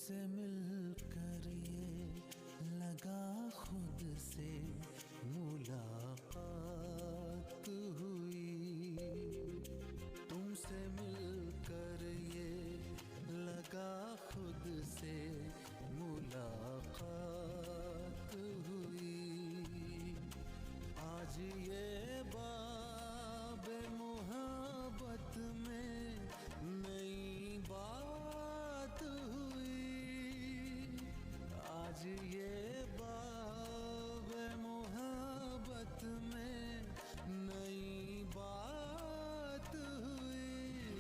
तुमसे मिलकर ये लगा खुद से मुलाकात हुई। तुमसे मिलकर ये लगा खुद से मुलाकात हुई। आज ये बाबे मोहब्बत में नई बात हुई। आज ये बाबे मोहब्बत में नई बात हुई।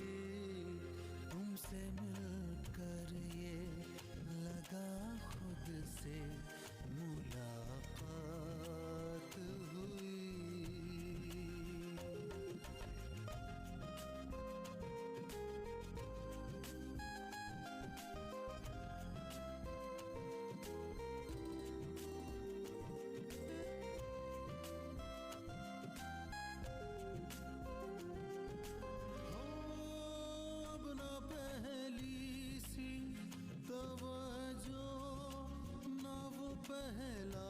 तुमसे मिलकर ये लगा खुद से मुलाकात हुई। तवज्जो ना वो पहला